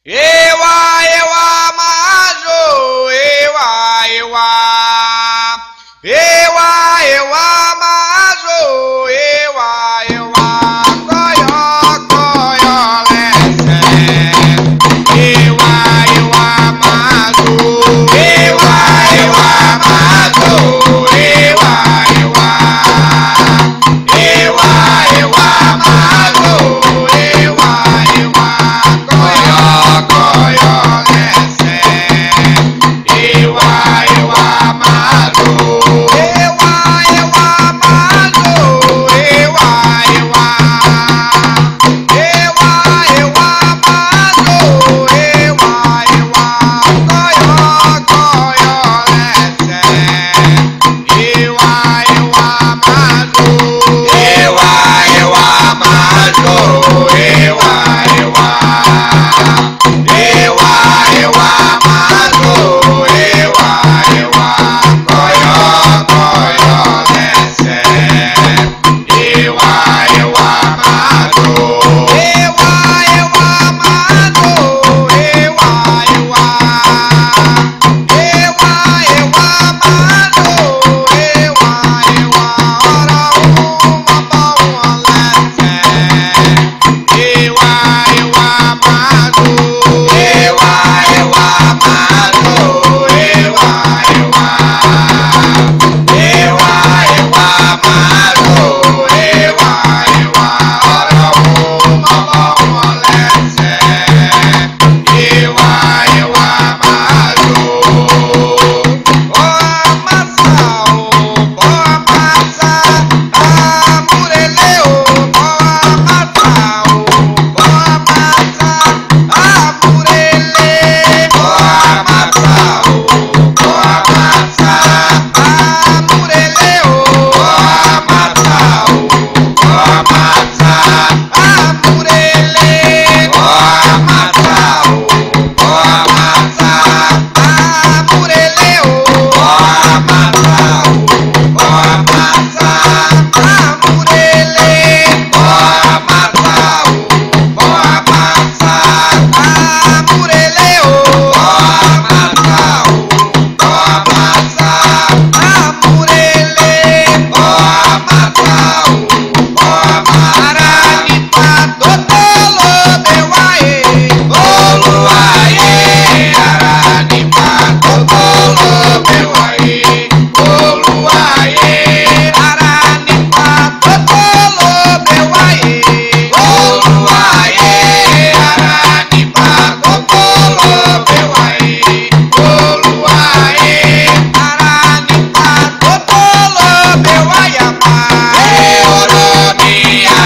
Ewa, ewa, majo, ewa, ewa. Ewa, ewa, majo, ewa, ewa. Coio, coio, lece. Ewa, ewa, majo. Ewa, ewa, majo. Ewa, ewa. Ewa, ewa, majo. Ewa, ewa. Coio, coio, lece. Ewa, ewa, majo. Ewa, ewa, majo. Ewa, ewa. Ewa, ewa, majo. Ewa, ewa. Coio, coio, lece. Ewa, ewa, majo. Ewa, ewa, majo. Ewa, ewa. Ewa, ewa, majo. Ewa, ewa. Coio, coio, lece. Ewa, ewa, majo. Ewa, ewa, majo. Ewa, ewa. Ewa, ewa, majo. Ewa, ewa. Ora uma boa lece. Ewa, ewa, majo. Ewa, ewa, majo. Ewa, ewa. Ewa, ewa, majo. Ewa, ewa. Ora uma boa lece. Ewa, ewa, majo. Boa massa, boa massa. Amureleu, boa massa, boa massa. Amurele, boa massa, boa massa. Amureleu, boa massa, boa massa. Amurele, boa massa, boa massa. Amureleu, boa massa, boa massa. Amurele, boa massa, boa massa. Amureleu, boa massa, boa massa. Amurele, boa massa, boa massa. Aranipa, totolo, bewaiê, oluaiê. Aranipa, totolo, bewaiê, oluaiê. Aranipa, totolo, bewaiê, oluaiê. Aranipa, totolo, bewaiê, oluaiê. Aranipa, totolo, bewaiamá. Eoronia,